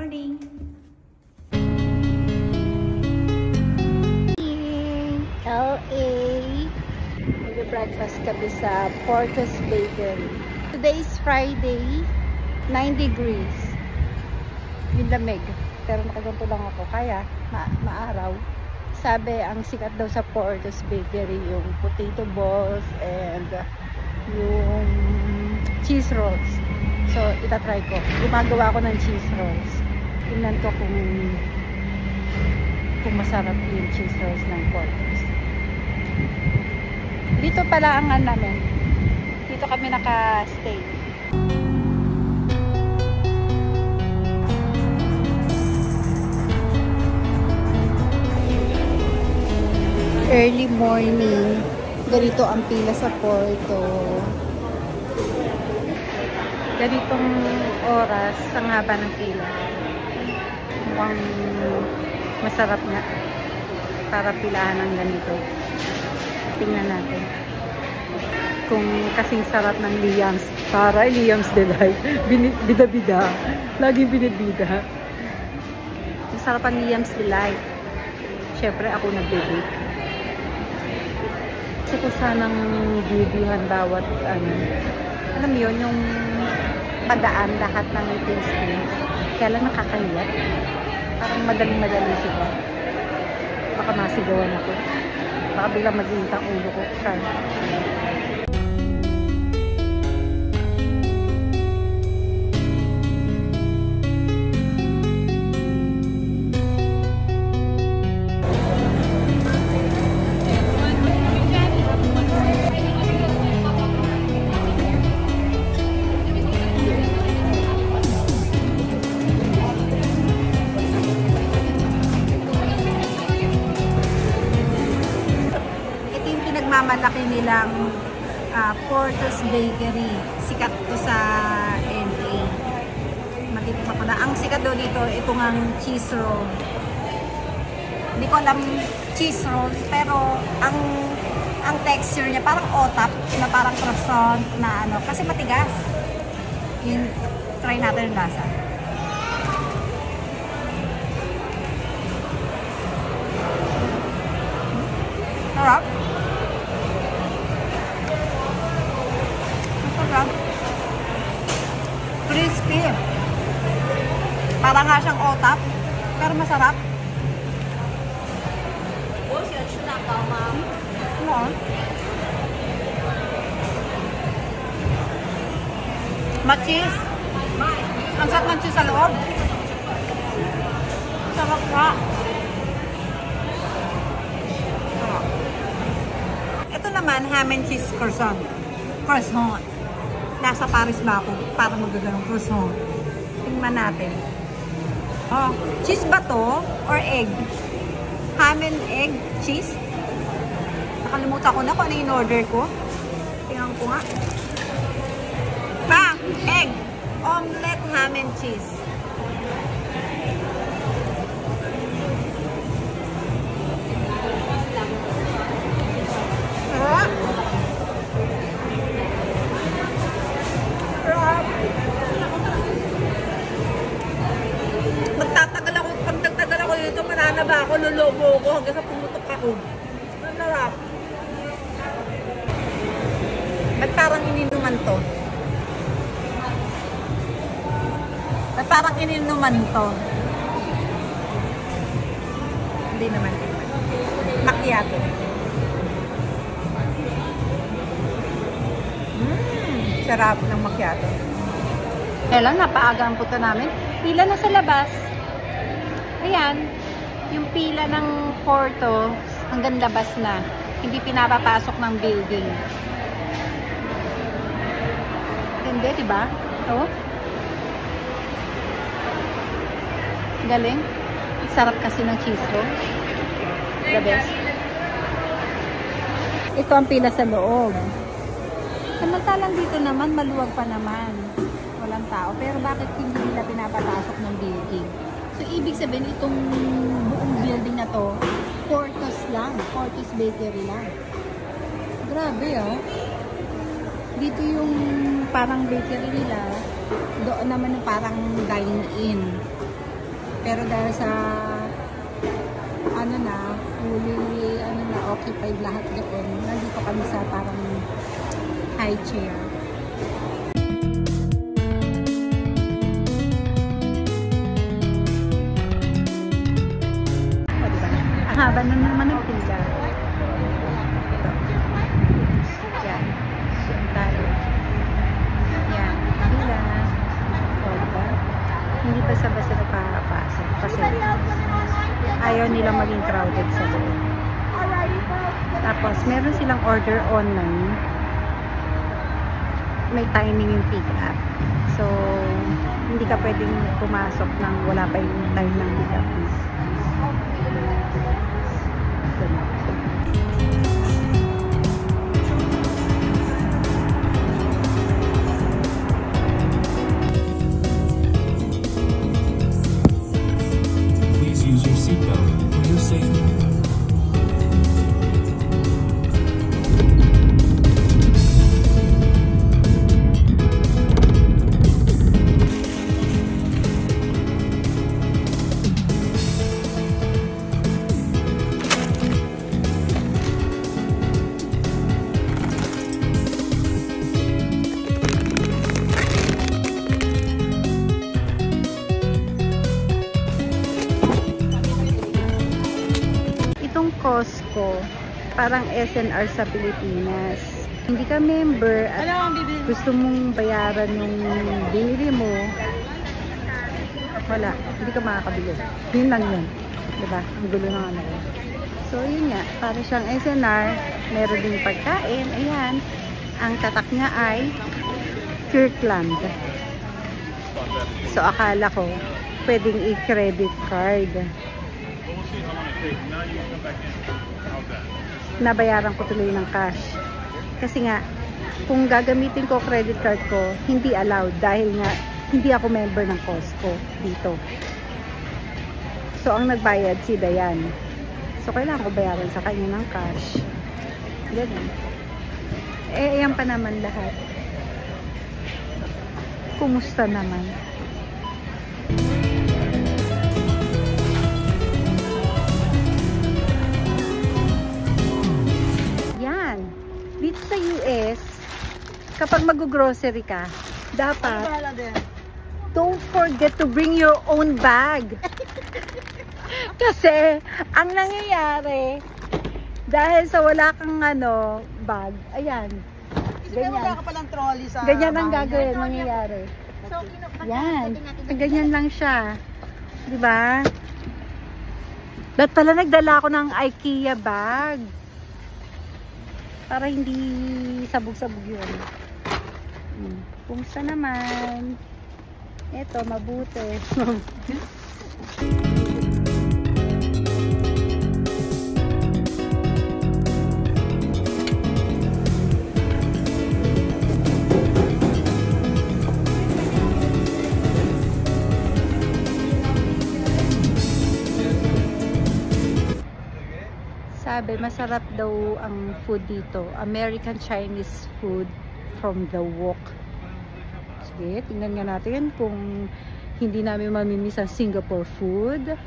Morning! LA! Mag-breakfast kami sa Porto's Bakery. Today is Friday, 9 degrees. Yung lamig. Pero nakaganto lang ako. Kaya, maaraw. Sabi, ang sikat daw sa Porto's Bakery, yung potato balls and yung cheese rolls. So, itatry ko. Gumagawa ko ng cheese rolls. Tingnan ko kung masarap yung cheese rolls ng Porto's. Dito pala ang namin. Dito kami naka-stay. Early morning. Ganito ang pila sa Porto. Ganitong oras, ang haba ng pila. Mukhang masarap nga para pilahan ng ganito. Tingnan natin kung kasing sarap ng Liam's. Para Liam's Delight. Bida-bida. Laging binibida. Masarap ang Liam's Delight. Siyempre ako nag-bake. Gusto ko sanang videohan bawat alam mo yun, yung padaan lahat ng tasting. Kaya lang nakakahiyat. Parang madaling-madali siya. Baka masigawan ako. Baka biglang mag-iintang ulo ko. Char. Mamalaki nilang Porto's Bakery. Sikat to sa LA. Matitikman ko na. Ang sikat daw dito, itong ang cheese roll. Hindi ko alam cheese roll, pero ang texture niya parang otap, na parang croissant na ano. Kasi matigas. Yun, try natin yung lasa. Sarap. Crispy. Parang nga siyang otap, pero masarap. Ano? Ma-cheese. Ang sarap ng cheese sa loob. Sarap ka. Ito naman, ham and cheese croissant. Croissant. Nasa Paris ba ako para magagalong croissant? Tingnan natin. Oh, cheese ba to? Or egg? Ham and egg cheese? Nakalimutan ko na kung ano yung order ko. Tingnan ko nga. Egg! Omelette, ham and cheese. Pagtagtagal ako dito, mananaba ako, lolobo ako hanggang sa pumutok ako. Ang sarap. At parang ininuman to. Hindi naman. Macchiato. Sarap ng macchiato. Kaya lang, napaaga ang punta namin. Pila na sa labas. Ayan, yung pila ng Porto hanggang labas na. Hindi pinapapasok ng building. Hindi, diba? Oh. Galing. Sarap kasi ng cheese roll. The best. Ito ang pila sa loob. Samantalang dito naman, maluwag pa naman. Walang tao. Pero bakit hindi nila pinapapasok ng building? So, ibig sabihin, itong buong building na to, Porto's lang. Porto's Bakery lang. Grabe, oh. Dito yung parang bakery nila. Doon naman yung parang dine-in. Pero dahil sa fully occupied lahat doon, nandito kami sa parang high chair. O, diba? Ang haba na naman ng pila. Yan. Yan tayo. Yan. Pila. O, diba? Hindi pa basta napapasok kasi ayaw nilang maging crowded sa loob. Tapos, meron silang order online. May timing yung pick up. So, hindi ka pwedeng pumasok nang wala pa yung time ng pick up. Please use your seatbelt for your safety. Costco, parang SNR sa Pilipinas. Hindi ka member at gusto mong bayaran yung binili mo, wala, hindi ka makakabili. Yun lang yun. Diba? Ang gulo ng ano. So, yun nga. Para siyang SNR, meron din pagkain. Ayan. Ang tatak niya ay Kirkland. So, akala ko, pwedeng i-credit card. Nabayaran ko tuloy ng cash kasi nga kung gagamitin ko credit card ko hindi allowed dahil nga hindi ako member ng Costco dito. So ang nagbayad si Dayan, so kailangan ko bayaran sa kanya ng cash. Ganun. Ayan pa naman lahat. Kumusta naman? Dito sa US, kapag mag-grocery ka, dapat don't forget to bring your own bag. Kasi, ang nangyayari, dahil sa wala kang bag, ayan. Ganyan. Wala ka palang trolley sa ganyan ang gagawin, nangyayari. Yan. Ganyan lang siya. Diba? Dapat pala nagdala ako ng IKEA bag. Para hindi sabog-sabog yun. Kumusta naman? Eto, mabuti. Sabi, masarap daw ang food dito. American Chinese food from the wok. Sige, tingnan nga natin kung hindi namin mamimiss ang Singapore food.